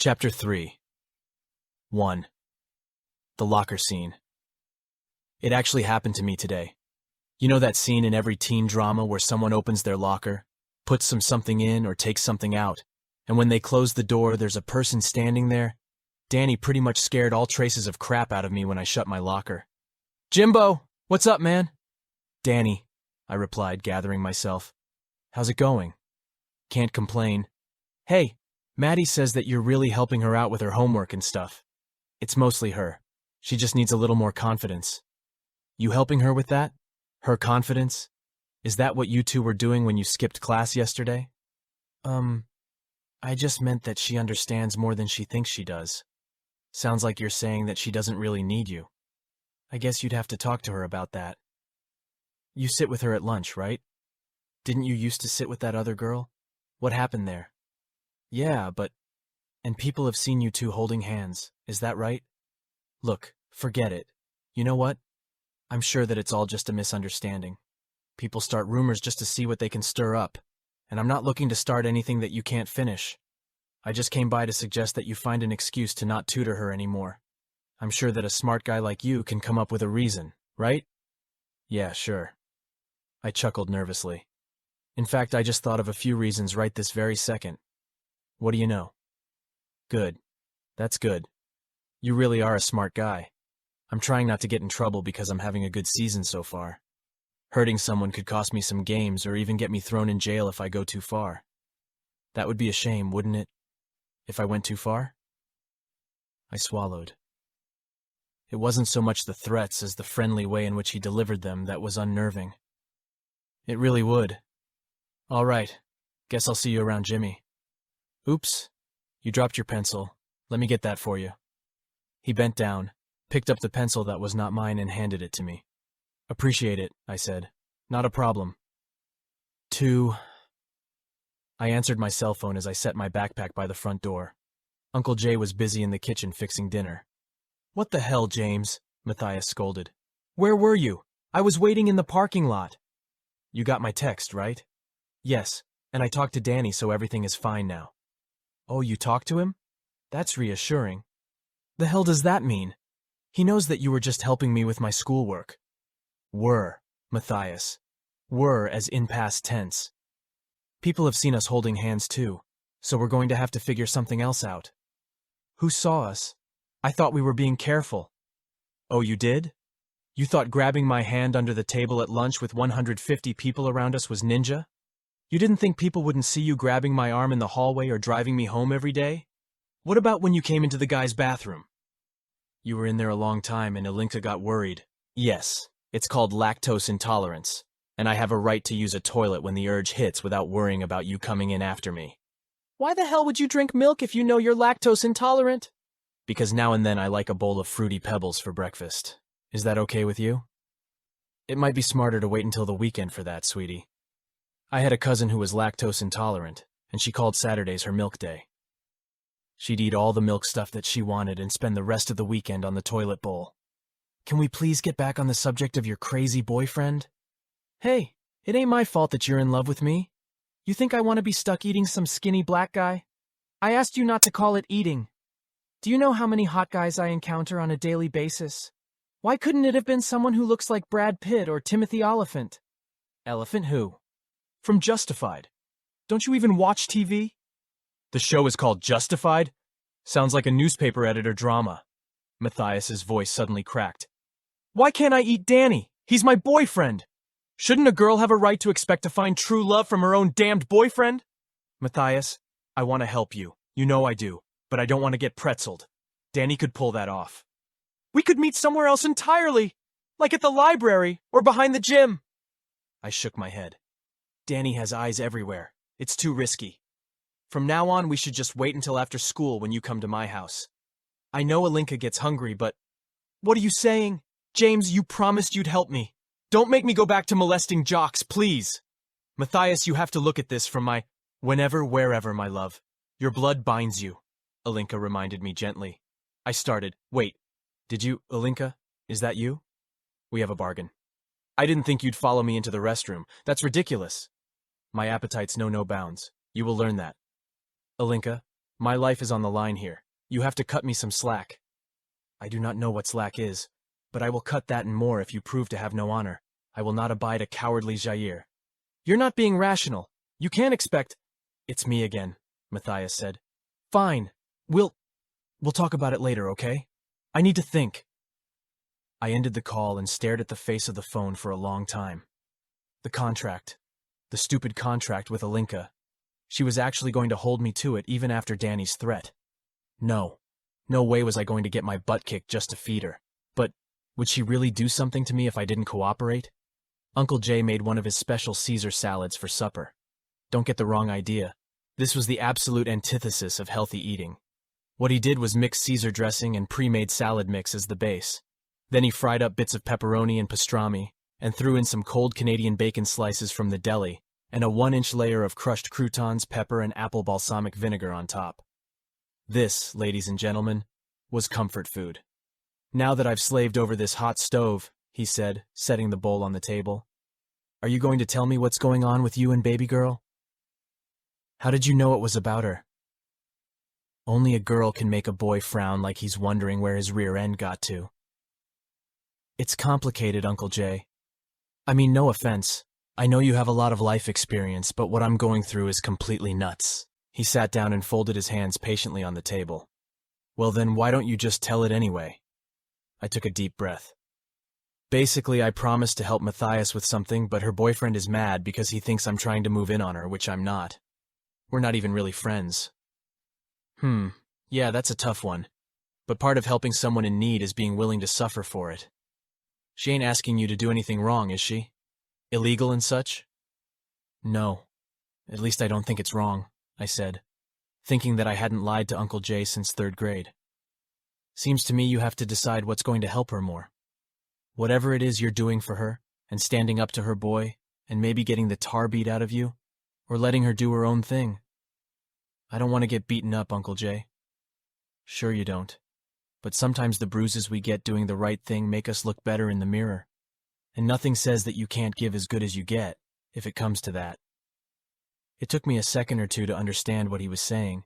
Chapter 3 1. The locker scene. It actually happened to me today. You know that scene in every teen drama where someone opens their locker, puts something in or takes something out, and when they close the door there's a person standing there? Danny pretty much scared all traces of crap out of me when I shut my locker. "Jimbo, what's up, man?" "Danny," I replied, gathering myself. "How's it going?" "Can't complain." "Hey, Maddie says that you're really helping her out with her homework and stuff." "It's mostly her. She just needs a little more confidence." "You helping her with that? Her confidence? Is that what you two were doing when you skipped class yesterday?" I just meant that she understands more than she thinks she does." "Sounds like you're saying that she doesn't really need you." "I guess you'd have to talk to her about that." "You sit with her at lunch, right? Didn't you used to sit with that other girl? What happened there?" "Yeah, but... And people have seen you two holding hands, is that right?" "Look, forget it. You know what? I'm sure that it's all just a misunderstanding. People start rumors just to see what they can stir up, and I'm not looking to start anything that you can't finish. I just came by to suggest that you find an excuse to not tutor her anymore. I'm sure that a smart guy like you can come up with a reason, right?" "Yeah, sure." I chuckled nervously. "In fact, I just thought of a few reasons right this very second." "What do you know?" "Good. That's good. You really are a smart guy. I'm trying not to get in trouble because I'm having a good season so far. Hurting someone could cost me some games or even get me thrown in jail if I go too far. That would be a shame, wouldn't it? If I went too far?" I swallowed. It wasn't so much the threats as the friendly way in which he delivered them that was unnerving. "It really would. All right. Guess I'll see you around Jimmy." "Oops. You dropped your pencil. Let me get that for you." He bent down, picked up the pencil that was not mine and handed it to me. "Appreciate it," I said. "Not a problem." 2. I answered my cell phone as I set my backpack by the front door. Uncle Jay was busy in the kitchen fixing dinner. "What the hell, James?" Matthias scolded. "Where were you? I was waiting in the parking lot." "You got my text, right?" "Yes, and I talked to Danny, so everything is fine now." "Oh, you talked to him? That's reassuring." "The hell does that mean?" "He knows that you were just helping me with my schoolwork." "Were, Matthias. Were as in past tense. People have seen us holding hands too, so we're going to have to figure something else out." "Who saw us? I thought we were being careful." "Oh, you did? You thought grabbing my hand under the table at lunch with 150 people around us was ninja? You didn't think people wouldn't see you grabbing my arm in the hallway or driving me home every day? What about when you came into the guy's bathroom?" "You were in there a long time and Alinka got worried." "Yes, it's called lactose intolerance, and I have a right to use a toilet when the urge hits without worrying about you coming in after me." "Why the hell would you drink milk if you know you're lactose intolerant?" "Because now and then I like a bowl of Fruity Pebbles for breakfast. Is that okay with you?" "It might be smarter to wait until the weekend for that, sweetie. I had a cousin who was lactose intolerant, and she called Saturdays her milk day. She'd eat all the milk stuff that she wanted and spend the rest of the weekend on the toilet bowl." "Can we please get back on the subject of your crazy boyfriend?" "Hey, it ain't my fault that you're in love with me. You think I want to be stuck eating some skinny black guy? I asked you not to call it eating. Do you know how many hot guys I encounter on a daily basis? Why couldn't it have been someone who looks like Brad Pitt or Timothy Oliphant?" "Elephant who?" "From Justified. Don't you even watch TV?" "The show is called Justified? Sounds like a newspaper editor drama." Matthias's voice suddenly cracked. "Why can't I eat Danny? He's my boyfriend. Shouldn't a girl have a right to expect to find true love from her own damned boyfriend?" "Matthias, I want to help you. You know I do. But I don't want to get pretzeled. Danny could pull that off." "We could meet somewhere else entirely, like at the library or behind the gym." I shook my head. "Danny has eyes everywhere. It's too risky. From now on, we should just wait until after school when you come to my house. I know Alinka gets hungry, but..." "What are you saying? James, you promised you'd help me. Don't make me go back to molesting jocks, please." "Matthias, you have to look at this from my..." "Whenever, wherever, my love. Your blood binds you," Alinka reminded me gently. I started. "Wait, did you, Alinka? Is that you? We have a bargain. I didn't think you'd follow me into the restroom. That's ridiculous. My appetites know no bounds. You will learn that. Alinka, My life is on the line here. You have to cut me some slack. I do not know what slack is, but I will cut that and more if you prove to have no honor. I will not abide a cowardly Jair. You're not being rational. You can't expect— It's me again, Matthias said. Fine. We'll talk about it later, okay? I need to think. I ended the call and stared at the face of the phone for a long time. The contract. The stupid contract with Alinka. She was actually going to hold me to it even after Danny's threat. No. No way was I going to get my butt kicked just to feed her. But would she really do something to me if I didn't cooperate? Uncle Jay made one of his special Caesar salads for supper. Don't get the wrong idea. This was the absolute antithesis of healthy eating. What he did was mix Caesar dressing and pre-made salad mix as the base. Then he fried up bits of pepperoni and pastrami, and threw in some cold Canadian bacon slices from the deli, and a 1-inch layer of crushed croutons, pepper, and apple balsamic vinegar on top. This, ladies and gentlemen, was comfort food. Now that I've slaved over this hot stove, he said, setting the bowl on the table, are you going to tell me what's going on with you and baby girl? How did you know it was about her? Only a girl can make a boy frown like he's wondering where his rear end got to. It's complicated, Uncle Jay. I mean, no offense. I know you have a lot of life experience, but what I'm going through is completely nuts. He sat down and folded his hands patiently on the table. Well then, why don't you just tell it anyway? I took a deep breath. Basically, I promised to help Matthias with something, but her boyfriend is mad because he thinks I'm trying to move in on her, which I'm not. We're not even really friends. Yeah, that's a tough one. But part of helping someone in need is being willing to suffer for it. She ain't asking you to do anything wrong, is she? Illegal and such? No. At least I don't think it's wrong, I said, thinking that I hadn't lied to Uncle Jay since 3rd grade. Seems to me you have to decide what's going to help her more. Whatever it is you're doing for her, and standing up to her boy, and maybe getting the tar beat out of you, or letting her do her own thing. I don't want to get beaten up, Uncle Jay. Sure you don't. But sometimes the bruises we get doing the right thing make us look better in the mirror. And nothing says that you can't give as good as you get, if it comes to that. It took me a second or two to understand what he was saying.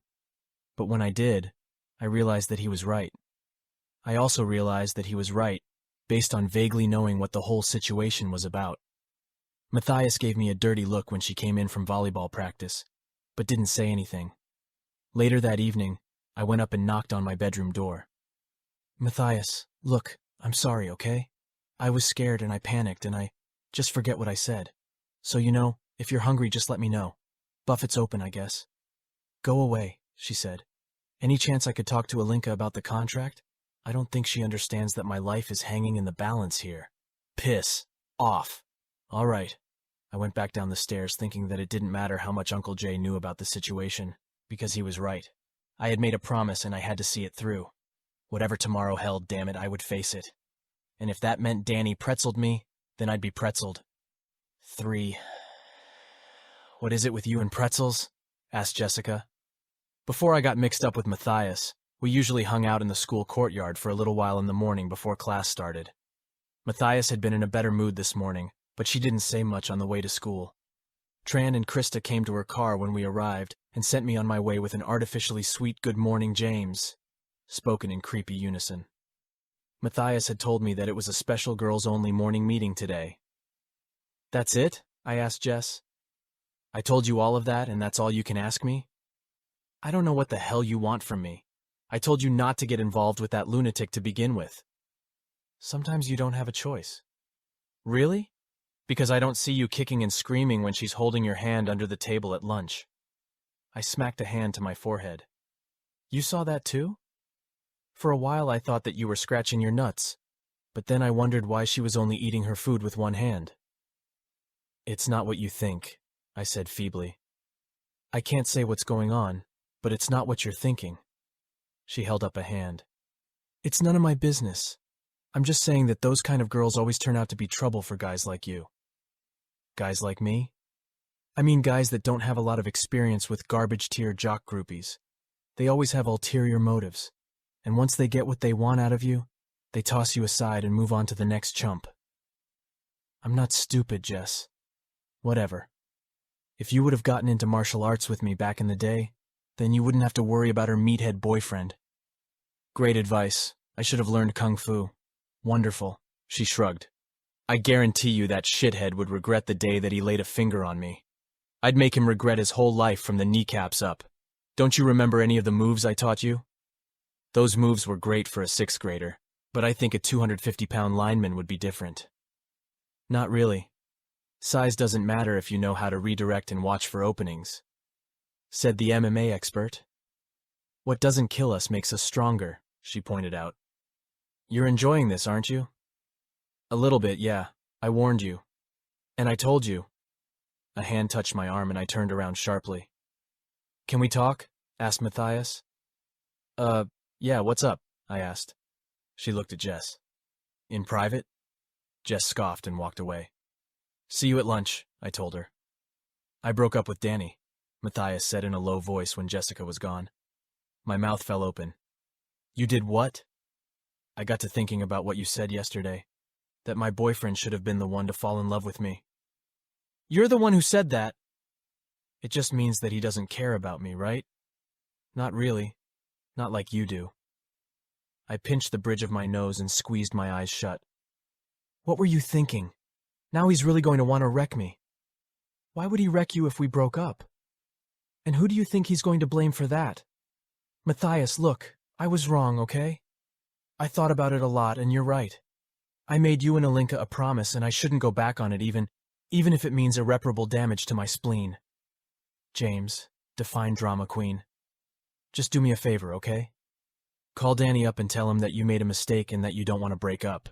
But when I did, I realized that he was right. I also realized that he was right, based on vaguely knowing what the whole situation was about. Matthias gave me a dirty look when she came in from volleyball practice, but didn't say anything. Later that evening, I went up and knocked on my bedroom door. Matthias, look, I'm sorry, okay? I was scared and I panicked and I just forget what I said. So if you're hungry, just let me know. Buffet's open, I guess. Go away, she said. Any chance I could talk to Alinka about the contract? I don't think she understands that my life is hanging in the balance here. Piss off. All right. I went back down the stairs thinking that it didn't matter how much Uncle Jay knew about the situation, because he was right. I had made a promise and I had to see it through. Whatever tomorrow held, damn it, I would face it. And if that meant Danny pretzeled me, then I'd be pretzeled. 3. What is it with you and pretzels? Asked Jessica. Before I got mixed up with Matthias, we usually hung out in the school courtyard for a little while in the morning before class started. Matthias had been in a better mood this morning, but she didn't say much on the way to school. Tran and Krista came to her car when we arrived and sent me on my way with an artificially sweet "Good morning, James," spoken in creepy unison. Matthias had told me that it was a special girls-only morning meeting today. That's it? I asked Jess. I told you all of that, and that's all you can ask me? I don't know what the hell you want from me. I told you not to get involved with that lunatic to begin with. Sometimes you don't have a choice. Really? Because I don't see you kicking and screaming when she's holding your hand under the table at lunch. I smacked a hand to my forehead. You saw that too? For a while I thought that you were scratching your nuts, but then I wondered why she was only eating her food with one hand. It's not what you think, I said feebly. I can't say what's going on, but it's not what you're thinking. She held up a hand. It's none of my business. I'm just saying that those kind of girls always turn out to be trouble for guys like you. Guys like me? I mean guys that don't have a lot of experience with garbage-tier jock groupies. They always have ulterior motives, and once they get what they want out of you, they toss you aside and move on to the next chump. I'm not stupid, Jess. Whatever. If you would have gotten into martial arts with me back in the day, Then you wouldn't have to worry about her meathead boyfriend. Great advice. I should have learned kung fu. Wonderful. She shrugged. I guarantee you that shithead would regret the day that he laid a finger on me. I'd make him regret his whole life from the kneecaps up. Don't you remember any of the moves I taught you? Those moves were great for a 6th grader, but I think a 250-pound lineman would be different. Not really. Size doesn't matter if you know how to redirect and watch for openings, said the MMA expert. What doesn't kill us makes us stronger, she pointed out. You're enjoying this, aren't you? A little bit, yeah. I warned you. And I told you. A hand touched my arm and I turned around sharply. Can we talk? Asked Matthias. Yeah, what's up? I asked. She looked at Jess. In private? Jess scoffed and walked away. See you at lunch, I told her. I broke up with Danny, Matthias said in a low voice when Jessica was gone. My mouth fell open. You did what? I got to thinking about what you said yesterday, that my boyfriend should have been the one to fall in love with me. You're the one who said that. It just means that he doesn't care about me, right? Not really. Not like you do. I pinched the bridge of my nose and squeezed my eyes shut. What were you thinking? Now he's really going to want to wreck me. Why would he wreck you if we broke up? And who do you think he's going to blame for that? Matthias, look, I was wrong, okay? I thought about it a lot, and you're right. I made you and Alinka a promise, and I shouldn't go back on it even if it means irreparable damage to my spleen. James, define drama queen. Just do me a favor, okay? Call Danny up and tell him that you made a mistake and that you don't want to break up.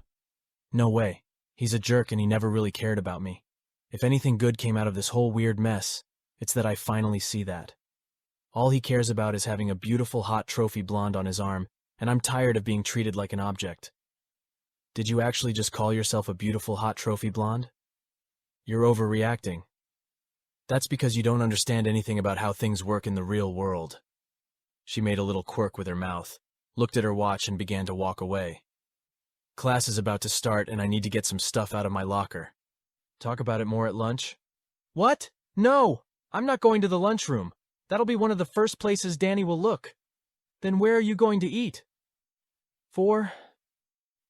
No way. He's a jerk and he never really cared about me. If anything good came out of this whole weird mess, it's that I finally see that. All he cares about is having a beautiful hot trophy blonde on his arm, and I'm tired of being treated like an object. Did you actually just call yourself a beautiful hot trophy blonde? You're overreacting. That's because you don't understand anything about how things work in the real world. She made a little quirk with her mouth, looked at her watch and began to walk away. Class is about to start and I need to get some stuff out of my locker. Talk about it more at lunch? What? No! I'm not going to the lunchroom. That'll be one of the first places Danny will look. Then where are you going to eat? 4.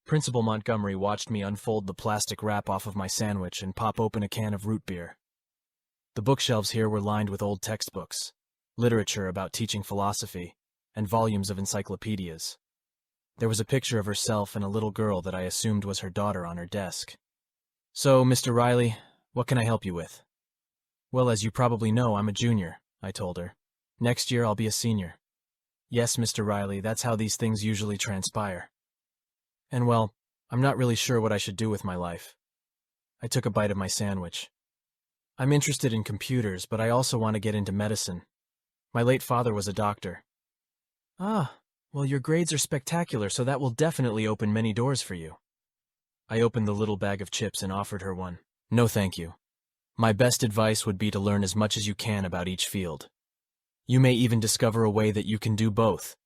Principal Montgomery watched me unfold the plastic wrap off of my sandwich and pop open a can of root beer. The bookshelves here were lined with old textbooks, literature about teaching philosophy, and volumes of encyclopedias. There was a picture of herself and a little girl that I assumed was her daughter on her desk. So, Mr. Riley, what can I help you with? Well, as you probably know, I'm a junior, I told her. Next year, I'll be a senior. Yes, Mr. Riley, that's how these things usually transpire. And well, I'm not really sure what I should do with my life. I took a bite of my sandwich. I'm interested in computers, but I also want to get into medicine. My late father was a doctor. Ah, well, your grades are spectacular, so that will definitely open many doors for you. I opened the little bag of chips and offered her one. No, thank you. My best advice would be to learn as much as you can about each field. You may even discover a way that you can do both.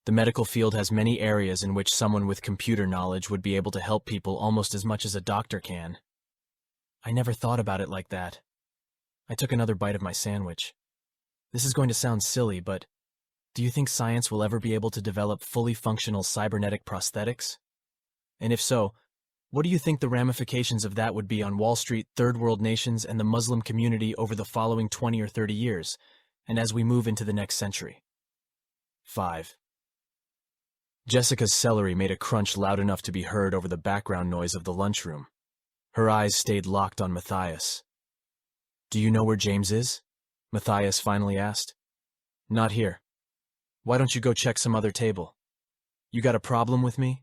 The medical field has many areas in which someone with computer knowledge would be able to help people almost as much as a doctor can. I never thought about it like that. I took another bite of my sandwich. This is going to sound silly, but do you think science will ever be able to develop fully functional cybernetic prosthetics? And if so, what do you think the ramifications of that would be on Wall Street, third world nations, and the Muslim community over the following 20 or 30 years, and as we move into the next century? 5. Jessica's celery made a crunch loud enough to be heard over the background noise of the lunchroom. Her eyes stayed locked on Matthias. Do you know where James is? Matthias finally asked. Not here. Why don't you go check some other table? You got a problem with me?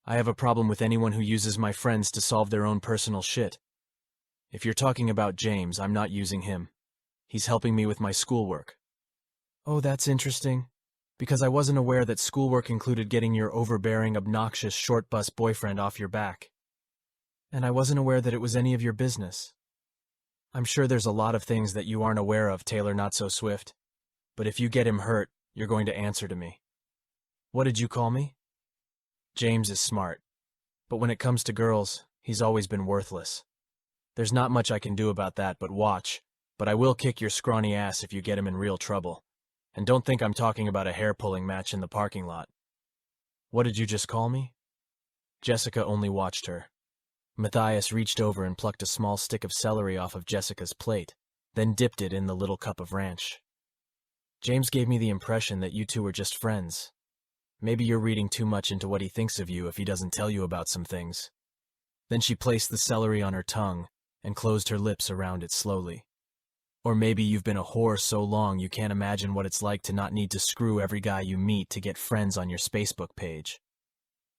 I have a problem with anyone who uses my friends to solve their own personal shit. If you're talking about James, I'm not using him. He's helping me with my schoolwork. Oh, that's interesting. Because I wasn't aware that schoolwork included getting your overbearing, obnoxious, short bus boyfriend off your back. And I wasn't aware that it was any of your business. I'm sure there's a lot of things that you aren't aware of, Taylor Not So Swift. But if you get him hurt, you're going to answer to me. What did you call me? James is smart. But when it comes to girls, he's always been worthless. There's not much I can do about that but watch. But I will kick your scrawny ass if you get him in real trouble. And don't think I'm talking about a hair-pulling match in the parking lot. What did you just call me? Jessica only watched her. Matthias reached over and plucked a small stick of celery off of Jessica's plate, then dipped it in the little cup of ranch. James gave me the impression that you two were just friends. Maybe you're reading too much into what he thinks of you if he doesn't tell you about some things. Then she placed the celery on her tongue and closed her lips around it slowly. Or maybe you've been a whore so long you can't imagine what it's like to not need to screw every guy you meet to get friends on your Facebook page.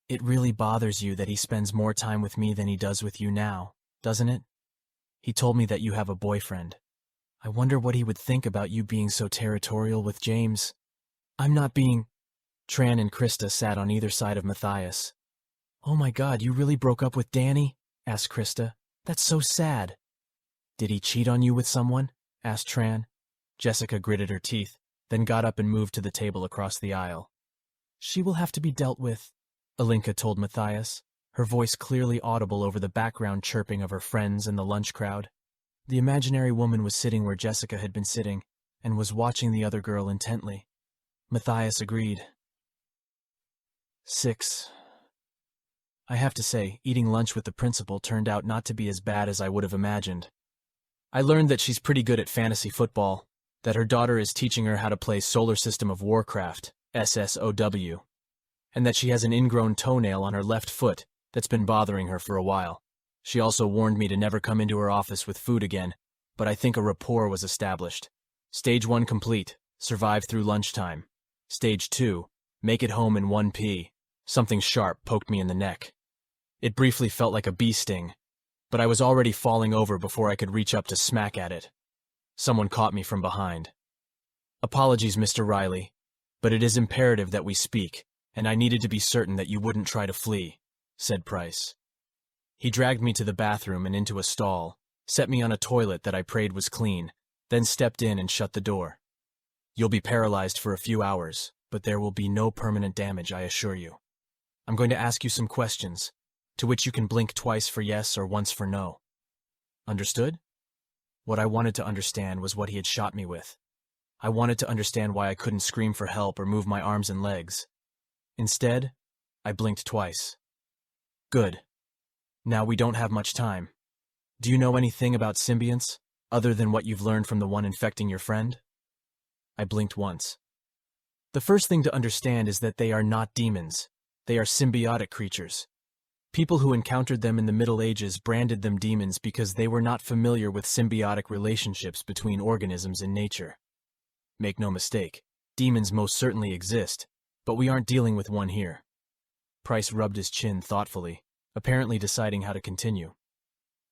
It really bothers you that he spends more time with me than he does with you now, doesn't it? He told me that you have a boyfriend. I wonder what he would think about you being so territorial with James. I'm not being... Tran and Krista sat on either side of Matthias. Oh my God, you really broke up with Danny? Asked Krista. That's so sad. Did he cheat on you with someone? Asked Tran. Jessica gritted her teeth, then got up and moved to the table across the aisle. She will have to be dealt with, Alinka told Matthias, her voice clearly audible over the background chirping of her friends and the lunch crowd. The imaginary woman was sitting where Jessica had been sitting and was watching the other girl intently. Matthias agreed. 6. I have to say, eating lunch with the principal turned out not to be as bad as I would have imagined. I learned that she's pretty good at fantasy football, that her daughter is teaching her how to play Solar System of Warcraft, SSOW, and that she has an ingrown toenail on her left foot that's been bothering her for a while. She also warned me to never come into her office with food again, but I think a rapport was established. Stage 1 complete, survive through lunchtime. Stage 2, make it home in 1p. Something sharp poked me in the neck. It briefly felt like a bee sting, but I was already falling over before I could reach up to smack at it. Someone caught me from behind. Apologies, Mr. Riley, but it is imperative that we speak, and I needed to be certain that you wouldn't try to flee, said Price. He dragged me to the bathroom and into a stall, set me on a toilet that I prayed was clean, then stepped in and shut the door. You'll be paralyzed for a few hours, but there will be no permanent damage, I assure you. I'm going to ask you some questions, to which you can blink twice for yes or once for no. Understood? What I wanted to understand was what he had shot me with. I wanted to understand why I couldn't scream for help or move my arms and legs. Instead, I blinked twice. Good. Now we don't have much time. Do you know anything about symbionts, other than what you've learned from the one infecting your friend? I blinked once. The first thing to understand is that they are not demons. They are symbiotic creatures. People who encountered them in the Middle Ages branded them demons because they were not familiar with symbiotic relationships between organisms in nature. Make no mistake, demons most certainly exist, but we aren't dealing with one here. Price rubbed his chin thoughtfully, apparently deciding how to continue.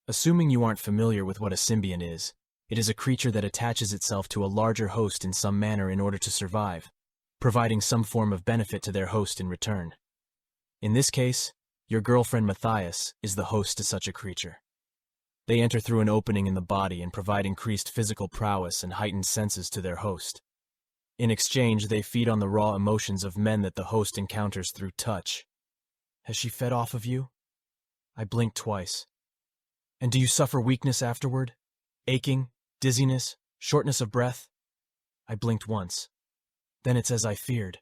Assuming you aren't familiar with what a symbiont is, it is a creature that attaches itself to a larger host in some manner in order to survive, providing some form of benefit to their host in return. In this case, your girlfriend Matthias is the host to such a creature. They enter through an opening in the body and provide increased physical prowess and heightened senses to their host. In exchange, they feed on the raw emotions of men that the host encounters through touch. Has she fed off of you? I blinked twice. And do you suffer weakness afterward? Aching, dizziness, shortness of breath? I blinked once. Then it's as I feared.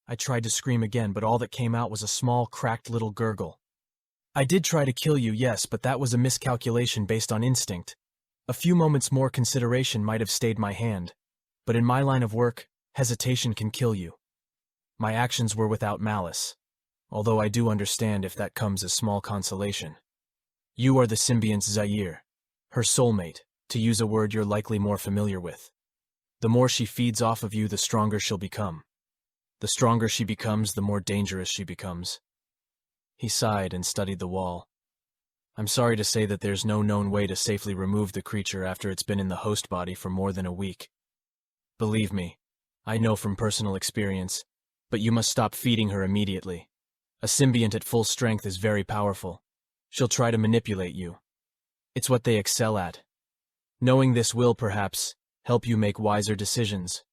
I tried to scream again, but all that came out was a small, cracked little gurgle. I did try to kill you, yes, but that was a miscalculation based on instinct. A few moments more consideration might have stayed my hand, but in my line of work, hesitation can kill you. My actions were without malice, although I do understand if that comes as small consolation. You are the symbiont's Zaire, her soulmate, to use a word you're likely more familiar with. The more she feeds off of you, the stronger she'll become. The stronger she becomes, the more dangerous she becomes. He sighed and studied the wall. I'm sorry to say that there's no known way to safely remove the creature after it's been in the host body for more than a week. Believe me, I know from personal experience, but you must stop feeding her immediately. A symbiont at full strength is very powerful. She'll try to manipulate you. It's what they excel at. Knowing this will, perhaps, help you make wiser decisions.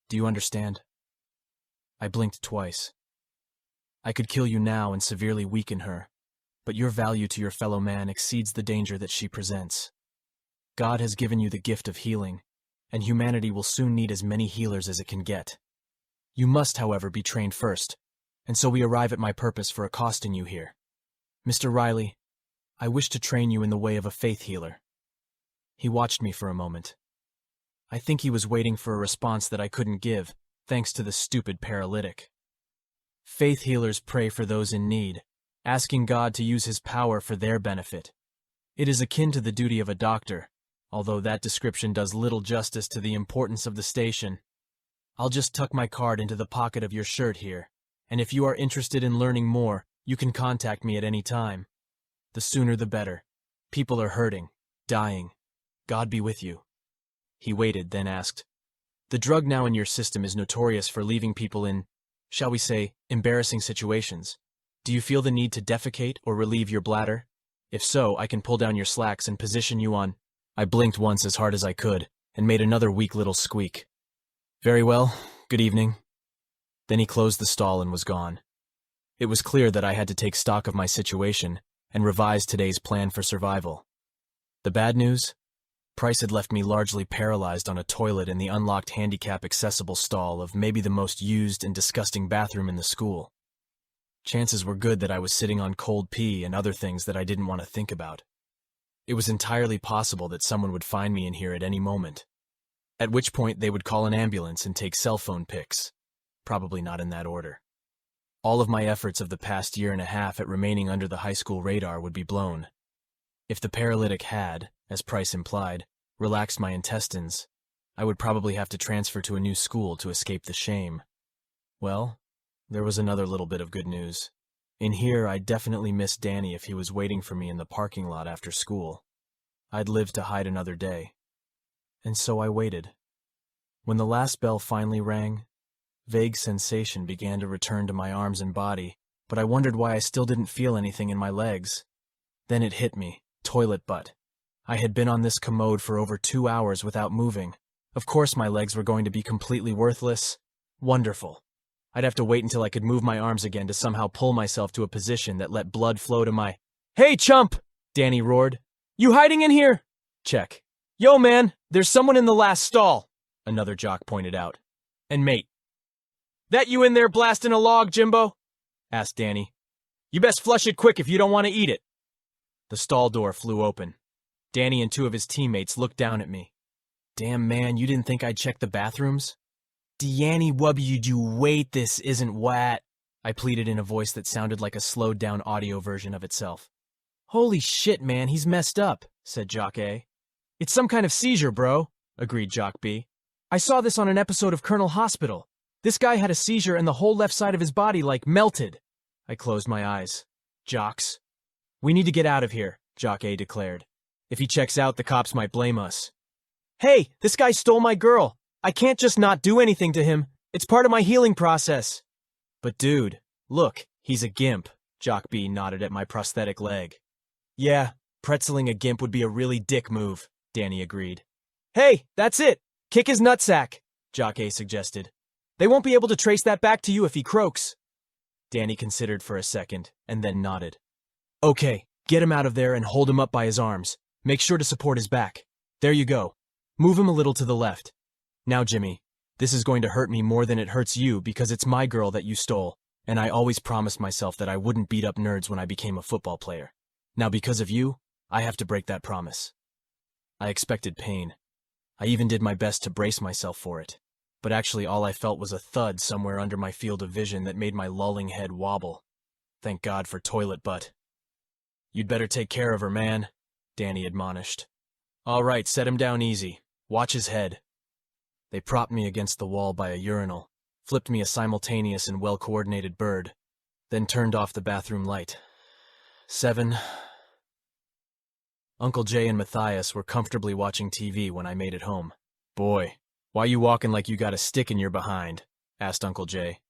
Do you understand? I blinked twice. I could kill you now and severely weaken her, but your value to your fellow man exceeds the danger that she presents. God has given you the gift of healing, and humanity will soon need as many healers as it can get. You must, however, be trained first, and so we arrive at my purpose for accosting you here. Mr. Riley, I wish to train you in the way of a faith healer." He watched me for a moment. I think he was waiting for a response that I couldn't give, thanks to the stupid paralytic. Faith healers pray for those in need, asking God to use his power for their benefit. It is akin to the duty of a doctor, although that description does little justice to the importance of the station. I'll just tuck my card into the pocket of your shirt here, and if you are interested in learning more, you can contact me at any time. The sooner the better. People are hurting, dying. God be with you." He waited, then asked, "The drug now in your system is notorious for leaving people in, shall we say, embarrassing situations. Do you feel the need to defecate or relieve your bladder? If so, I can pull down your slacks and position you on—" I blinked once as hard as I could, and made another weak little squeak. "Very well, good evening." Then he closed the stall and was gone. It was clear that I had to take stock of my situation and revise today's plan for survival. The bad news? Price had left me largely paralyzed on a toilet in the unlocked handicap-accessible stall of maybe the most used and disgusting bathroom in the school. Chances were good that I was sitting on cold pee and other things that I didn't want to think about. It was entirely possible that someone would find me in here at any moment, at which point they would call an ambulance and take cell phone pics. Probably not in that order. All of my efforts of the past year and a half at remaining under the high school radar would be blown. If the paralytic had, as Price implied, relaxed my intestines, I would probably have to transfer to a new school to escape the shame. Well, there was another little bit of good news. In here, I'd definitely miss Danny if he was waiting for me in the parking lot after school. I'd live to hide another day. And so I waited. When the last bell finally rang, vague sensation began to return to my arms and body, but I wondered why I still didn't feel anything in my legs. Then it hit me, toilet butt. I had been on this commode for over 2 hours without moving. Of course my legs were going to be completely worthless. Wonderful. I'd have to wait until I could move my arms again to somehow pull myself to a position that let blood flow to my— "Hey, chump!" Danny roared. "You hiding in here?" Check. "Yo, man, there's someone in the last stall," another jock pointed out. "And mate, that you in there blasting a log, Jimbo?" asked Danny. "You best flush it quick if you don't want to eat it." The stall door flew open. Danny and 2 of his teammates looked down at me. "Damn, man, you didn't think I'd check the bathrooms?" "Deanny wubby, you do wait, this isn't wet," I pleaded in a voice that sounded like a slowed-down audio version of itself. "Holy shit, man, he's messed up," said Jock A. "It's some kind of seizure, bro," agreed Jock B. "I saw this on an episode of Colonel Hospital. This guy had a seizure and the whole left side of his body, like, melted." I closed my eyes. "Jocks. We need to get out of here," Jock A declared. "If he checks out, the cops might blame us." "Hey, this guy stole my girl. I can't just not do anything to him. It's part of my healing process." "But dude, look, he's a gimp," Jock B nodded at my prosthetic leg. "Yeah, pretzeling a gimp would be a really dick move," Danny agreed. "Hey, that's it. Kick his nutsack," Jock A suggested. "They won't be able to trace that back to you if he croaks." Danny considered for a second, and then nodded. "Okay, get him out of there and hold him up by his arms. Make sure to support his back. There you go. Move him a little to the left. Now, Jimmy, this is going to hurt me more than it hurts you because it's my girl that you stole, and I always promised myself that I wouldn't beat up nerds when I became a football player. Now, because of you, I have to break that promise." I expected pain. I even did my best to brace myself for it, but actually all I felt was a thud somewhere under my field of vision that made my lolling head wobble. Thank God for toilet butt. "You'd better take care of her, man," Danny admonished. "All right, set him down easy. Watch his head." They propped me against the wall by a urinal, flipped me a simultaneous and well-coordinated bird, then turned off the bathroom light. 7. Uncle Jay and Matthias were comfortably watching TV when I made it home. "Boy, why you walking like you got a stick in your behind?" asked Uncle Jay.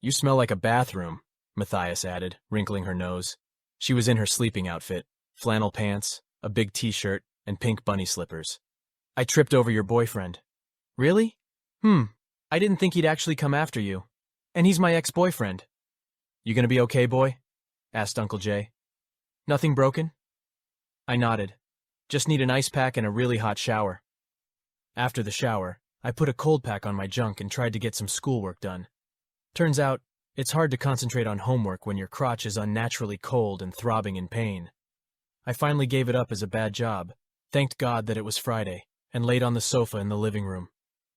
"You smell like a bathroom," Matthias added, wrinkling her nose. She was in her sleeping outfit, flannel pants, a big t-shirt, and pink bunny slippers. "I tripped over your boyfriend." "Really? I didn't think he'd actually come after you. And he's my ex-boyfriend." "You gonna be okay, boy?" asked Uncle Jay. "Nothing broken?" I nodded. "Just need an ice pack and a really hot shower." After the shower, I put a cold pack on my junk and tried to get some schoolwork done. Turns out, it's hard to concentrate on homework when your crotch is unnaturally cold and throbbing in pain. I finally gave it up as a bad job, thanked God that it was Friday, and laid on the sofa in the living room.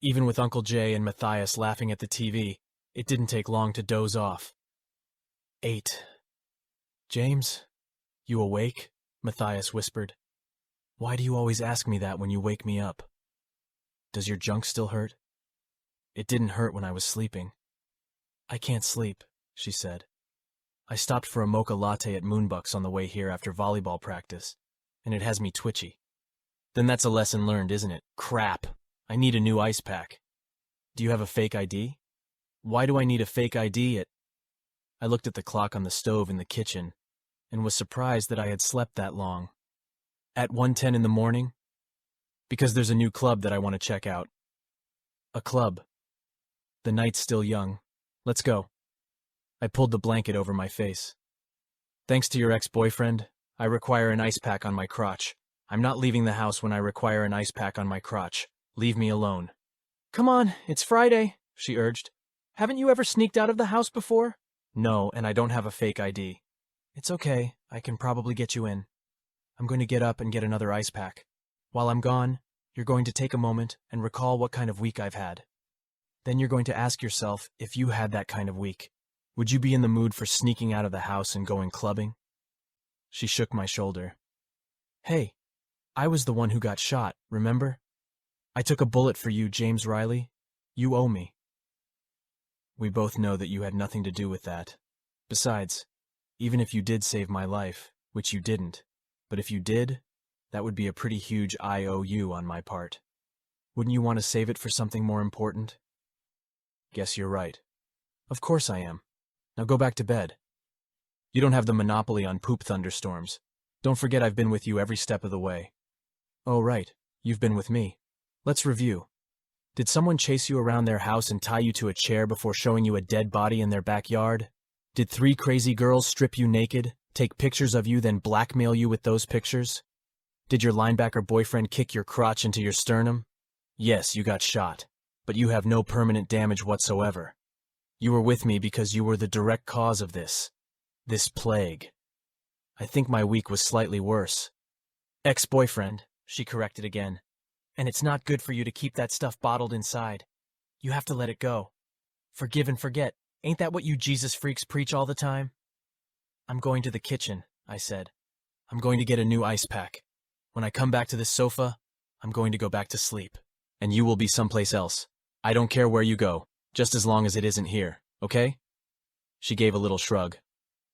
Even with Uncle Jay and Matthias laughing at the TV, it didn't take long to doze off. 8. James, you awake? Matthias whispered. Why do you always ask me that when you wake me up? Does your junk still hurt? It didn't hurt when I was sleeping. I can't sleep, she said. I stopped for a mocha latte at Moonbuck's on the way here after volleyball practice, and it has me twitchy. Then that's a lesson learned, isn't it? Crap! I need a new ice pack. Do you have a fake ID? Why do I need a fake ID? I looked at the clock on the stove in the kitchen and was surprised that I had slept that long. At 1:10 in the morning? Because there's a new club that I want to check out. A club. The night's still young. Let's go. I pulled the blanket over my face. Thanks to your ex-boyfriend, I require an ice pack on my crotch. I'm not leaving the house when I require an ice pack on my crotch. Leave me alone. Come on, it's Friday, she urged. Haven't you ever sneaked out of the house before? No, and I don't have a fake ID. It's okay, I can probably get you in. I'm going to get up and get another ice pack. While I'm gone, you're going to take a moment and recall what kind of week I've had. Then you're going to ask yourself if you had that kind of week. Would you be in the mood for sneaking out of the house and going clubbing? She shook my shoulder. Hey, I was the one who got shot, remember? I took a bullet for you, James Riley. You owe me. We both know that you had nothing to do with that. Besides, even if you did save my life, which you didn't, but if you did, that would be a pretty huge IOU on my part. Wouldn't you want to save it for something more important? Guess you're right. Of course I am. Now go back to bed. You don't have the monopoly on poop thunderstorms. Don't forget I've been with you every step of the way. Oh, right. You've been with me. Let's review. Did someone chase you around their house and tie you to a chair before showing you a dead body in their backyard? Did 3 crazy girls strip you naked, take pictures of you, then blackmail you with those pictures? Did your linebacker boyfriend kick your crotch into your sternum? Yes, you got shot, but you have no permanent damage whatsoever. You were with me because you were the direct cause of this plague. I think my week was slightly worse. Ex-boyfriend, she corrected again. And it's not good for you to keep that stuff bottled inside. You have to let it go. Forgive and forget. Ain't that what you Jesus freaks preach all the time? I'm going to the kitchen, I said. I'm going to get a new ice pack. When I come back to this sofa, I'm going to go back to sleep. And you will be someplace else. I don't care where you go, just as long as it isn't here, okay? She gave a little shrug.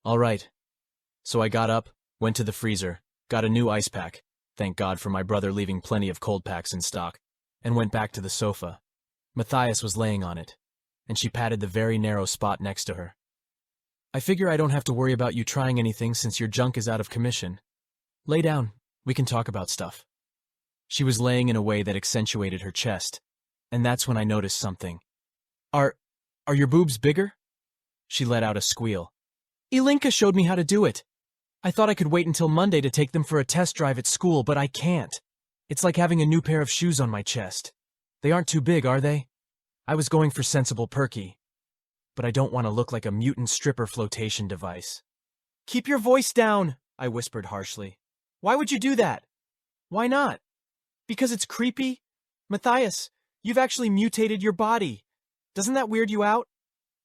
All right. So I got up, went to the freezer, got a new ice pack, thank God for my brother leaving plenty of cold packs in stock, and went back to the sofa. Matthias was laying on it, and she patted the very narrow spot next to her. I figure I don't have to worry about you trying anything since your junk is out of commission. Lay down, we can talk about stuff. She was laying in a way that accentuated her chest, and that's when I noticed something. Are your boobs bigger? She let out a squeal. Ilinka showed me how to do it. I thought I could wait until Monday to take them for a test drive at school, but I can't. It's like having a new pair of shoes on my chest. They aren't too big, are they? I was going for sensible perky, but I don't want to look like a mutant stripper flotation device. Keep your voice down, I whispered harshly. Why would you do that? Why not? Because it's creepy? Matthias, you've actually mutated your body. Doesn't that weird you out?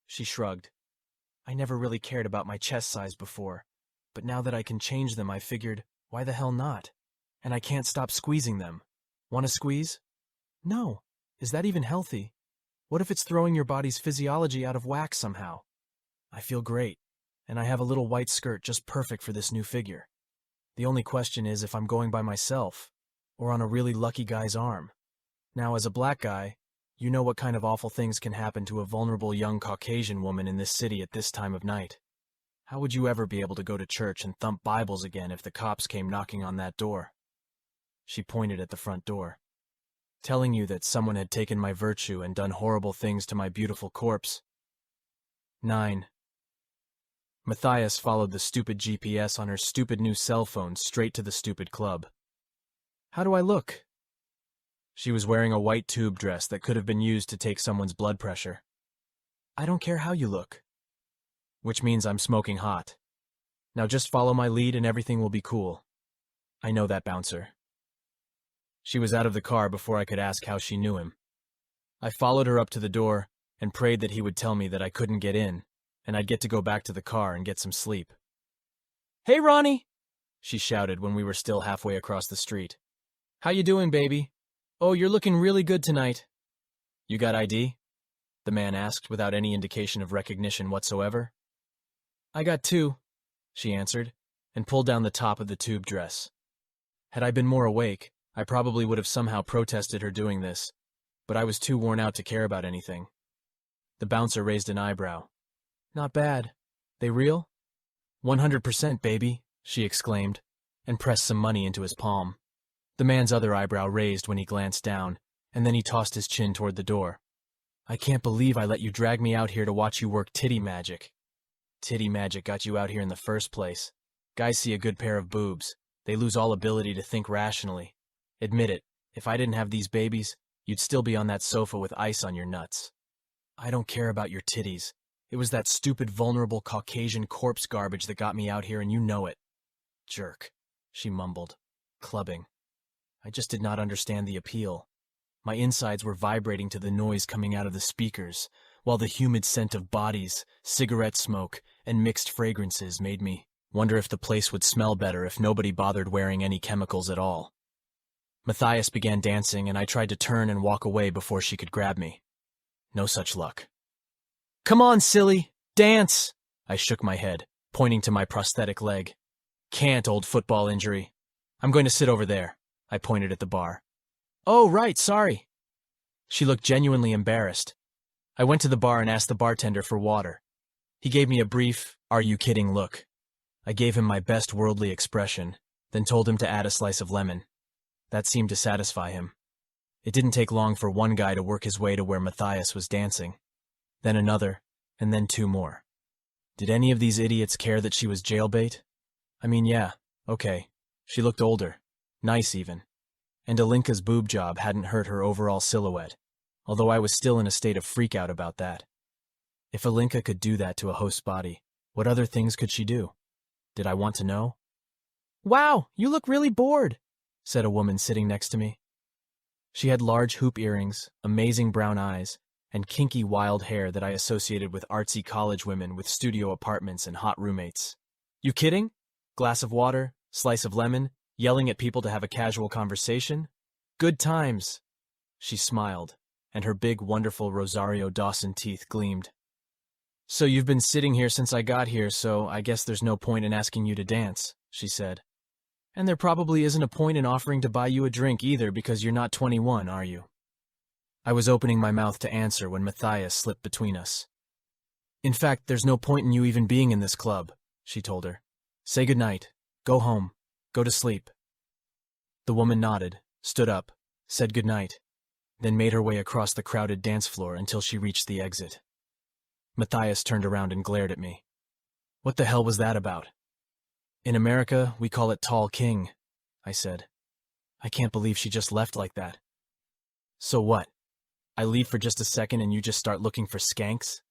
She shrugged. I never really cared about my chest size before, but now that I can change them, I figured, why the hell not? And I can't stop squeezing them. Want to squeeze? No. Is that even healthy? What if it's throwing your body's physiology out of whack somehow? I feel great, and I have a little white skirt just perfect for this new figure. The only question is if I'm going by myself, or on a really lucky guy's arm. Now, as a black guy, you know what kind of awful things can happen to a vulnerable young Caucasian woman in this city at this time of night. How would you ever be able to go to church and thump Bibles again if the cops came knocking on that door? She pointed at the front door. Telling you that someone had taken my virtue and done horrible things to my beautiful corpse. 9. Matthias followed the stupid GPS on her stupid new cell phone straight to the stupid club. How do I look? She was wearing a white tube dress that could have been used to take someone's blood pressure. I don't care how you look. Which means I'm smoking hot. Now just follow my lead and everything will be cool. I know that bouncer. She was out of the car before I could ask how she knew him. I followed her up to the door and prayed that he would tell me that I couldn't get in, and I'd get to go back to the car and get some sleep. Hey, Ronnie, she shouted when we were still halfway across the street. How you doing, baby? Oh, you're looking really good tonight. You got ID? The man asked without any indication of recognition whatsoever. I got 2, she answered, and pulled down the top of the tube dress. Had I been more awake, I probably would have somehow protested her doing this, but I was too worn out to care about anything. The bouncer raised an eyebrow. Not bad. They real? 100%, baby, she exclaimed, and pressed some money into his palm. The man's other eyebrow raised when he glanced down, and then he tossed his chin toward the door. I can't believe I let you drag me out here to watch you work titty magic. Titty magic got you out here in the first place. Guys see a good pair of boobs. They lose all ability to think rationally. Admit it, if I didn't have these babies, you'd still be on that sofa with ice on your nuts. I don't care about your titties. It was that stupid, vulnerable Caucasian corpse garbage that got me out here, and you know it. Jerk, she mumbled, clubbing. I just did not understand the appeal. My insides were vibrating to the noise coming out of the speakers, while the humid scent of bodies, cigarette smoke, and mixed fragrances made me wonder if the place would smell better if nobody bothered wearing any chemicals at all. Matthias began dancing, and I tried to turn and walk away before she could grab me. No such luck. Come on, silly! Dance! I shook my head, pointing to my prosthetic leg. Can't, old football injury. I'm going to sit over there. I pointed at the bar. Oh, right, sorry. She looked genuinely embarrassed. I went to the bar and asked the bartender for water. He gave me a brief, "Are you kidding?" look. I gave him my best worldly expression, then told him to add a slice of lemon. That seemed to satisfy him. It didn't take long for one guy to work his way to where Matthias was dancing. Then another, and then 2 more. Did any of these idiots care that she was jailbait? I mean, yeah, okay. She looked older. Nice, even. And Alinka's boob job hadn't hurt her overall silhouette, although I was still in a state of freak-out about that. If Alinka could do that to a host's body, what other things could she do? Did I want to know? Wow, you look really bored, said a woman sitting next to me. She had large hoop earrings, amazing brown eyes, and kinky wild hair that I associated with artsy college women with studio apartments and hot roommates. You kidding? Glass of water, slice of lemon, yelling at people to have a casual conversation? Good times. She smiled, and her big, wonderful Rosario Dawson teeth gleamed. So you've been sitting here since I got here, so I guess there's no point in asking you to dance, she said. And there probably isn't a point in offering to buy you a drink either because you're not 21, are you? I was opening my mouth to answer when Matthias slipped between us. In fact, there's no point in you even being in this club, she told her. Say goodnight. Go home. Go to sleep. The woman nodded, stood up, said goodnight, then made her way across the crowded dance floor until she reached the exit. Matthias turned around and glared at me. What the hell was that about? In America, we call it tall king, I said. I can't believe she just left like that. So what? I leave for just a second and you just start looking for skanks?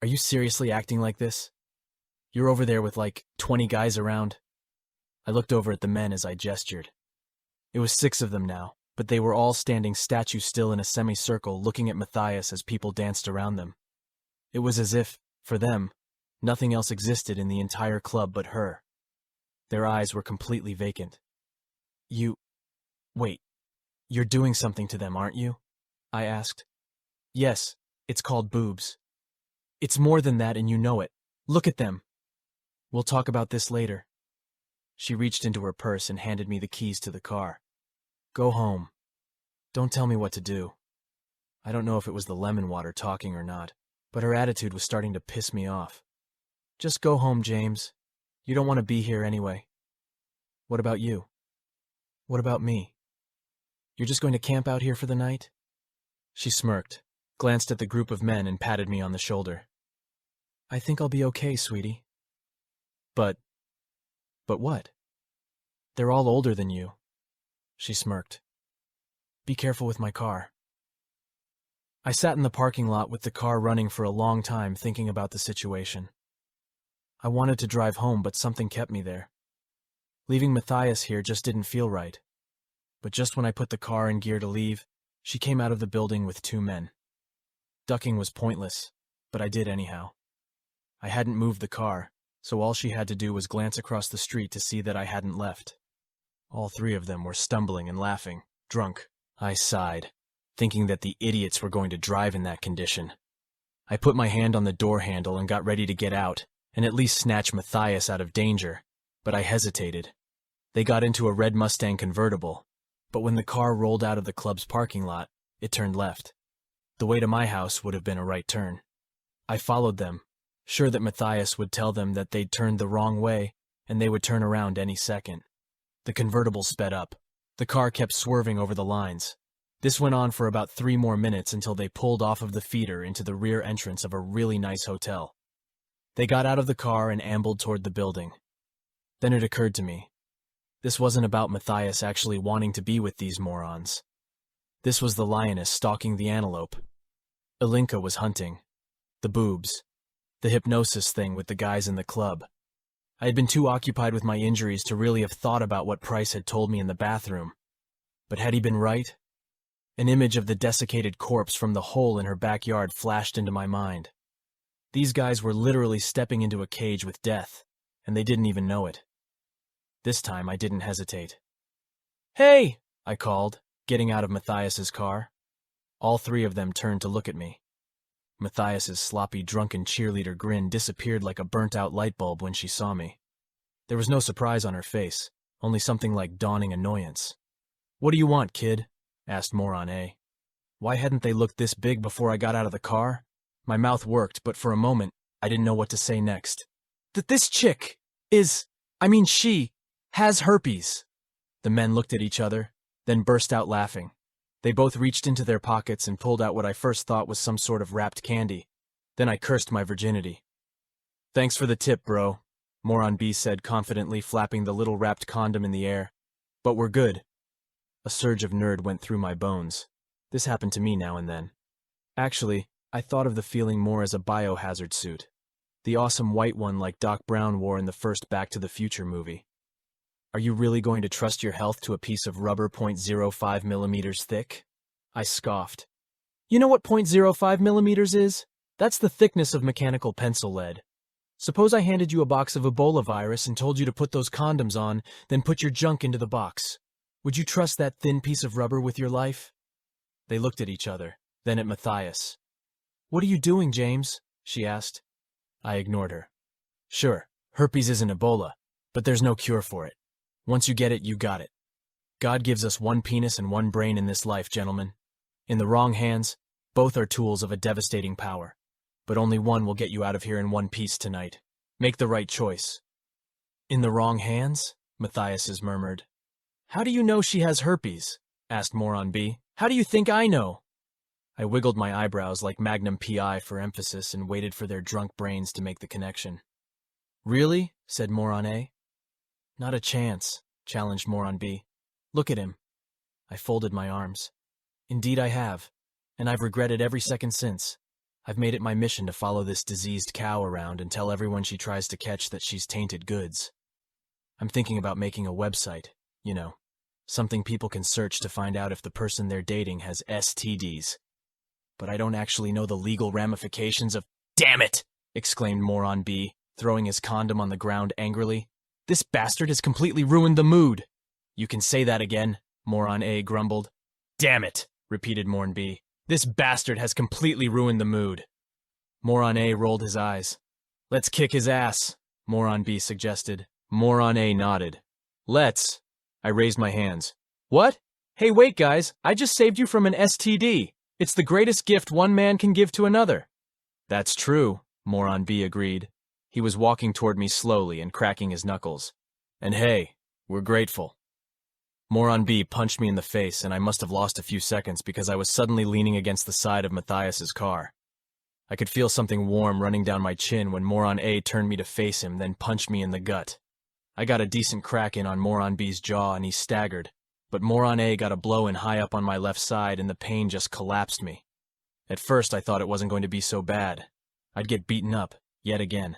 Are you seriously acting like this? You're over there with like 20 guys around. I looked over at the men as I gestured. It was 6 of them now, but they were all standing statue still in a semicircle looking at Matthias as people danced around them. It was as if, for them, nothing else existed in the entire club but her. Their eyes were completely vacant. Wait, you're doing something to them, aren't you? I asked. Yes, it's called boobs. It's more than that and you know it. Look at them. We'll talk about this later. She reached into her purse and handed me the keys to the car. Go home. Don't tell me what to do. I don't know if it was the lemon water talking or not, but her attitude was starting to piss me off. Just go home, James. You don't want to be here anyway. What about you? What about me? You're just going to camp out here for the night? She smirked, glanced at the group of men and patted me on the shoulder. I think I'll be okay, sweetie. But what? They're all older than you. She smirked. Be careful with my car. I sat in the parking lot with the car running for a long time thinking about the situation. I wanted to drive home, but something kept me there. Leaving Matthias here just didn't feel right. But just when I put the car in gear to leave, she came out of the building with 2 men. Ducking was pointless, but I did anyhow. I hadn't moved the car, so all she had to do was glance across the street to see that I hadn't left. All 3 of them were stumbling and laughing, drunk. I sighed, thinking that the idiots were going to drive in that condition. I put my hand on the door handle and got ready to get out, and at least snatch Matthias out of danger, but I hesitated. They got into a red Mustang convertible, but when the car rolled out of the club's parking lot, it turned left. The way to my house would have been a right turn. I followed them, sure that Matthias would tell them that they'd turned the wrong way, and they would turn around any second. The convertible sped up. The car kept swerving over the lines. This went on for about 3 more minutes until they pulled off of the feeder into the rear entrance of a really nice hotel. They got out of the car and ambled toward the building. Then it occurred to me. This wasn't about Matthias actually wanting to be with these morons. This was the lioness stalking the antelope. Ilinka was hunting. The boobs. The hypnosis thing with the guys in the club. I had been too occupied with my injuries to really have thought about what Price had told me in the bathroom. But had he been right? An image of the desiccated corpse from the hole in her backyard flashed into my mind. These guys were literally stepping into a cage with death, and they didn't even know it. This time I didn't hesitate. "Hey!" I called, getting out of Matthias's car. All 3 of them turned to look at me. Matthias's sloppy, drunken cheerleader grin disappeared like a burnt-out light bulb when she saw me. There was no surprise on her face, only something like dawning annoyance. "What do you want, kid?" asked Moron A. Why hadn't they looked this big before I got out of the car? My mouth worked, but for a moment, I didn't know what to say next. "That this chick she has herpes." The men looked at each other, then burst out laughing. They both reached into their pockets and pulled out what I first thought was some sort of wrapped candy. Then I cursed my virginity. "Thanks for the tip, bro," Moron B said confidently, flapping the little wrapped condom in the air. "But we're good." A surge of nerd went through my bones. This happened to me now and then. Actually, I thought of the feeling more as a biohazard suit. The awesome white one like Doc Brown wore in the first Back to the Future movie. Are you really going to trust your health to a piece of rubber 0.05 millimeters thick? I scoffed. You know what 0.05 millimeters is? That's the thickness of mechanical pencil lead. Suppose I handed you a box of Ebola virus and told you to put those condoms on, then put your junk into the box. Would you trust that thin piece of rubber with your life? They looked at each other, then at Matthias. "What are you doing, James?" she asked. I ignored her. Sure, herpes isn't Ebola, but there's no cure for it. Once you get it, you got it. God gives us 1 penis and 1 brain in this life, gentlemen. In the wrong hands, both are tools of a devastating power. But only one will get you out of here in one piece tonight. Make the right choice. In the wrong hands? Matthias murmured. How do you know she has herpes? Asked Moron B. How do you think I know? I wiggled my eyebrows like Magnum PI for emphasis and waited for their drunk brains to make the connection. Really? Said Moron A. Not a chance, challenged Moron B. Look at him. I folded my arms. Indeed I have, and I've regretted every second since. I've made it my mission to follow this diseased cow around and tell everyone she tries to catch that she's tainted goods. I'm thinking about making a website, you know, something people can search to find out if the person they're dating has STDs. But I don't actually know the legal ramifications of— Damn it! Exclaimed Moron B, throwing his condom on the ground angrily. This bastard has completely ruined the mood. You can say that again, Moron A grumbled. Damn it, repeated Moron B. This bastard has completely ruined the mood. Moron A rolled his eyes. Let's kick his ass, Moron B suggested. Moron A nodded. Let's. I raised my hands. What? Hey, wait, guys, I just saved you from an STD. It's the greatest gift one man can give to another. That's true, Moron B agreed. He was walking toward me slowly and cracking his knuckles. And hey, we're grateful. Moron B punched me in the face, and I must have lost a few seconds because I was suddenly leaning against the side of Matthias's car. I could feel something warm running down my chin when Moron A turned me to face him, then punched me in the gut. I got a decent crack in on Moron B's jaw, and he staggered, but Morane got a blow in high up on my left side and the pain just collapsed me. At first I thought it wasn't going to be so bad. I'd get beaten up, yet again.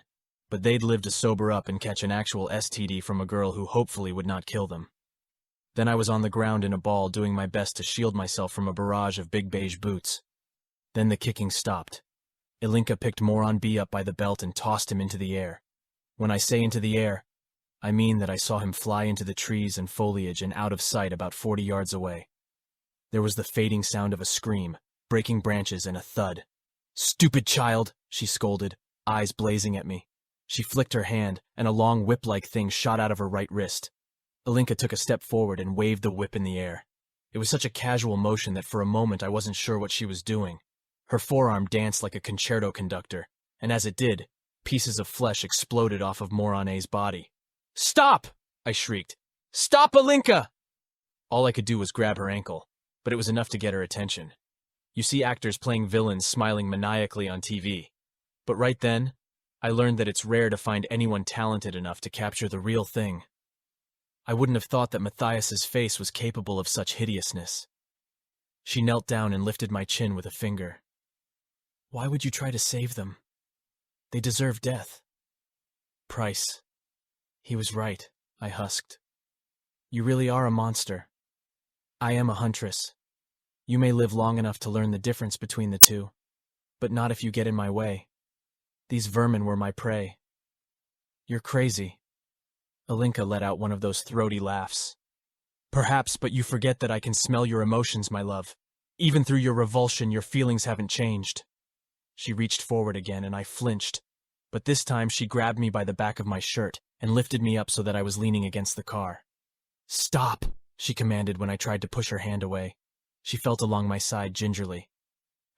But they'd live to sober up and catch an actual STD from a girl who hopefully would not kill them. Then I was on the ground in a ball doing my best to shield myself from a barrage of big beige boots. Then the kicking stopped. Ilinka picked Moron B up by the belt and tossed him into the air. When I say into the air, I mean that I saw him fly into the trees and foliage and out of sight about 40 yards away. There was the fading sound of a scream, breaking branches, and a thud. "Stupid child," she scolded, eyes blazing at me. She flicked her hand, and a long whip-like thing shot out of her right wrist. Ilinka took a step forward and waved the whip in the air. It was such a casual motion that for a moment I wasn't sure what she was doing. Her forearm danced like a concerto conductor, and as it did, pieces of flesh exploded off of Morane's body. "Stop!" I shrieked. "Stop, Ilinka!" All I could do was grab her ankle, but it was enough to get her attention. You see actors playing villains smiling maniacally on TV. But right then, I learned that it's rare to find anyone talented enough to capture the real thing. I wouldn't have thought that Matthias's face was capable of such hideousness. She knelt down and lifted my chin with a finger. "Why would you try to save them? They deserve death." "Price. He was right," I husked. "You really are a monster. I am a huntress. You may live long enough to learn the difference between the two, but not if you get in my way. These vermin were my prey." "You're crazy." Ilinka let out one of those throaty laughs. "Perhaps, but you forget that I can smell your emotions, my love. Even through your revulsion, your feelings haven't changed." She reached forward again, and I flinched, but this time she grabbed me by the back of my shirt and lifted me up so that I was leaning against the car. "Stop," she commanded when I tried to push her hand away. She felt along my side gingerly.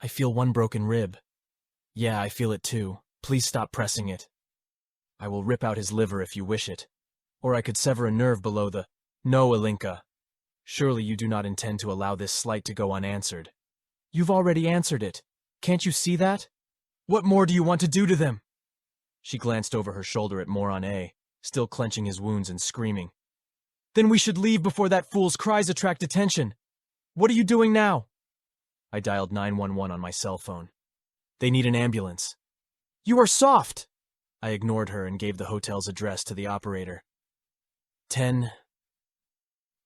"I feel one broken rib." "Yeah, I feel it too. Please stop pressing it." "I will rip out his liver if you wish it. Or I could sever a nerve below the—" "No, Ilinka. Surely you do not intend to allow this slight to go unanswered." "You've already answered it. Can't you see that? What more do you want to do to them?" She glanced over her shoulder at Morane, still clenching his wounds and screaming. "Then we should leave before that fool's cries attract attention. What are you doing now?" I dialed 911 on my cell phone. "They need an ambulance." "You are soft!" I ignored her and gave the hotel's address to the operator. 10.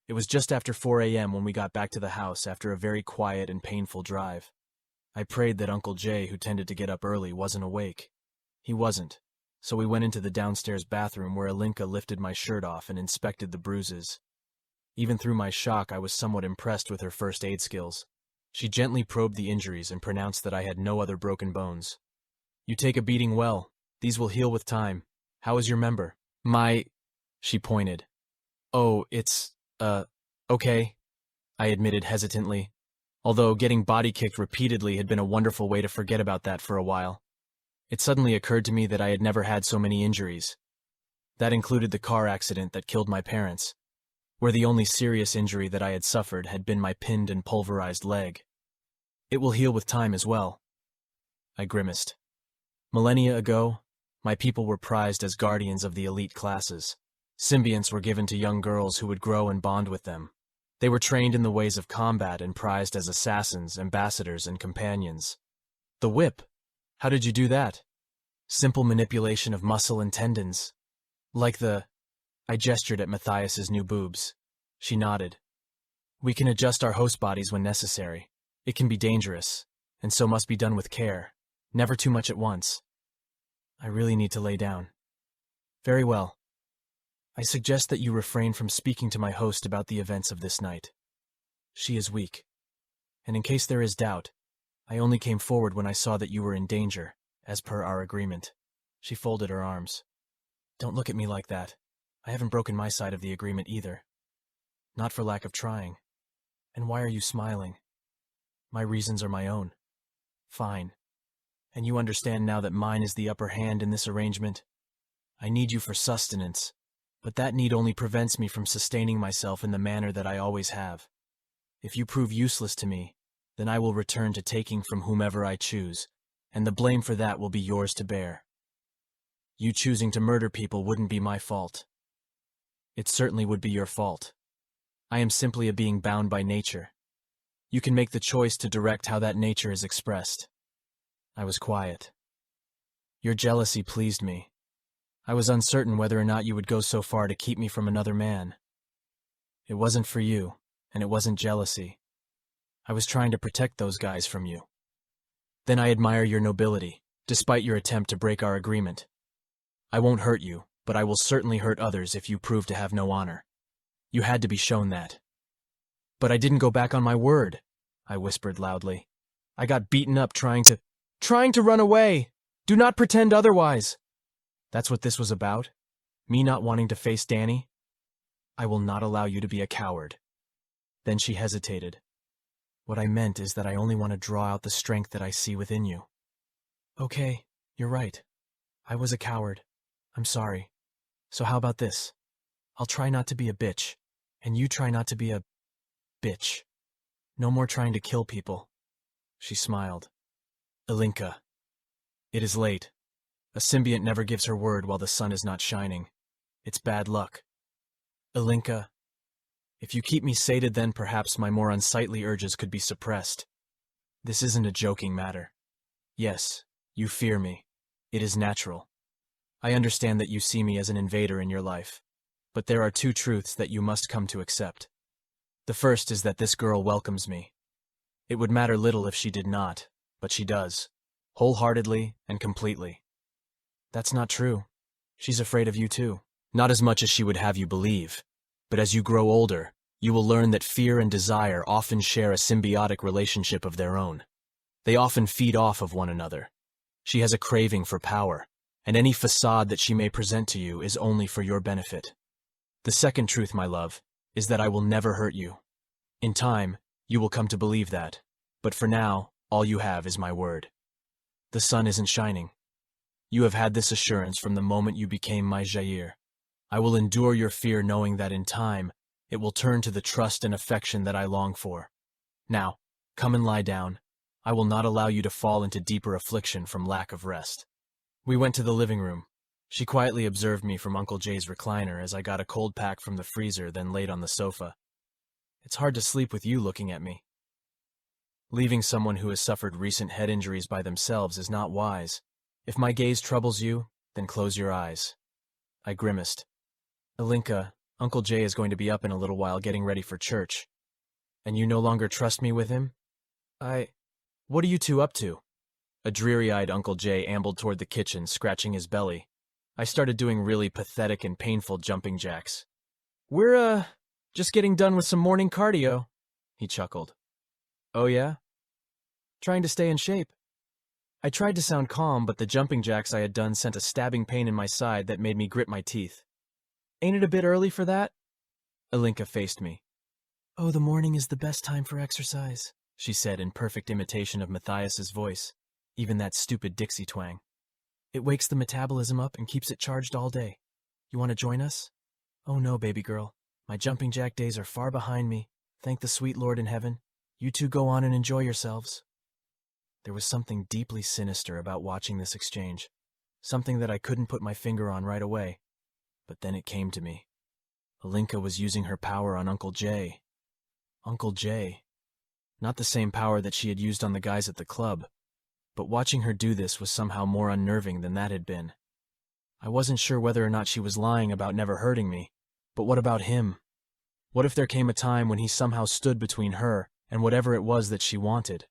It was just after 4 a.m. when we got back to the house after a very quiet and painful drive. I prayed that Uncle Jay, who tended to get up early, wasn't awake. He wasn't, so we went into the downstairs bathroom where Ilinka lifted my shirt off and inspected the bruises. Even through my shock, I was somewhat impressed with her first aid skills. She gently probed the injuries and pronounced that I had no other broken bones. "You take a beating well. These will heal with time. How is your member?" She pointed. "Oh, it's, okay," I admitted hesitantly, although getting body-kicked repeatedly had been a wonderful way to forget about that for a while. It suddenly occurred to me that I had never had so many injuries. That included the car accident that killed my parents, where the only serious injury that I had suffered had been my pinned and pulverized leg. "It will heal with time as well." I grimaced. Millennia ago, my people were prized as guardians of the elite classes. Symbionts were given to young girls who would grow and bond with them. They were trained in the ways of combat and prized as assassins, ambassadors, and companions. The whip? How did you do that? Simple manipulation of muscle and tendons. Like I gestured at Matthias's new boobs. She nodded. "We can adjust our host bodies when necessary. It can be dangerous, and so must be done with care. Never too much at once." "I really need to lay down." "Very well. I suggest that you refrain from speaking to my host about the events of this night. She is weak. And in case there is doubt, I only came forward when I saw that you were in danger, as per our agreement." She folded her arms. "Don't look at me like that. I haven't broken my side of the agreement either. Not for lack of trying. And why are you smiling? My reasons are my own. Fine. And you understand now that mine is the upper hand in this arrangement? I need you for sustenance, but that need only prevents me from sustaining myself in the manner that I always have. If you prove useless to me, then I will return to taking from whomever I choose, and the blame for that will be yours to bear. You choosing to murder people wouldn't be my fault. It certainly would be your fault. I am simply a being bound by nature. You can make the choice to direct how that nature is expressed. I was quiet. Your jealousy pleased me. I was uncertain whether or not you would go so far to keep me from another man. It wasn't for you, and it wasn't jealousy. I was trying to protect those guys from you. Then I admire your nobility, despite your attempt to break our agreement. I won't hurt you, but I will certainly hurt others if you prove to have no honor. You had to be shown that. But I didn't go back on my word, I whispered loudly. I got beaten up trying to run away. Do not pretend otherwise. That's what this was about? Me not wanting to face Danny? I will not allow you to be a coward. Then she hesitated. What I meant is that I only want to draw out the strength that I see within you. Okay, you're right. I was a coward. I'm sorry. So how about this? I'll try not to be a bitch, and you try not to be a bitch. No more trying to kill people. She smiled. Ilinka. It is late. A symbiont never gives her word while the sun is not shining. It's bad luck. Ilinka, if you keep me sated, then perhaps my more unsightly urges could be suppressed. This isn't a joking matter. Yes, you fear me. It is natural. I understand that you see me as an invader in your life. But there are two truths that you must come to accept. The first is that this girl welcomes me. It would matter little if she did not, but she does. Wholeheartedly and completely. That's not true. She's afraid of you too. Not as much as she would have you believe. But as you grow older, you will learn that fear and desire often share a symbiotic relationship of their own. They often feed off of one another. She has a craving for power, and any facade that she may present to you is only for your benefit. The second truth, my love, is that I will never hurt you. In time, you will come to believe that, but for now, all you have is my word. The sun isn't shining. You have had this assurance from the moment you became my Jair. I will endure your fear knowing that in time, it will turn to the trust and affection that I long for. Now, come and lie down. I will not allow you to fall into deeper affliction from lack of rest. We went to the living room. She quietly observed me from Uncle Jay's recliner as I got a cold pack from the freezer, then laid on the sofa. It's hard to sleep with you looking at me. Leaving someone who has suffered recent head injuries by themselves is not wise. If my gaze troubles you, then close your eyes. I grimaced. Ilinka, Uncle Jay is going to be up in a little while getting ready for church. And you no longer trust me with him? What are you two up to? A dreary-eyed Uncle Jay ambled toward the kitchen, scratching his belly. I started doing really pathetic and painful jumping jacks. We're, just getting done with some morning cardio, he chuckled. Oh yeah? Trying to stay in shape. I tried to sound calm, but the jumping jacks I had done sent a stabbing pain in my side that made me grit my teeth. Ain't it a bit early for that? Ilinka faced me. Oh, the morning is the best time for exercise, she said in perfect imitation of Matthias's voice, even that stupid Dixie twang. It wakes the metabolism up and keeps it charged all day. You want to join us? Oh no, baby girl. My jumping jack days are far behind me. Thank the sweet Lord in heaven. You two go on and enjoy yourselves. There was something deeply sinister about watching this exchange. Something that I couldn't put my finger on right away. But then it came to me. Ilinka was using her power on Uncle Jay. Uncle Jay. Not the same power that she had used on the guys at the club, but watching her do this was somehow more unnerving than that had been. I wasn't sure whether or not she was lying about never hurting me, but what about him? What if there came a time when he somehow stood between her and whatever it was that she wanted?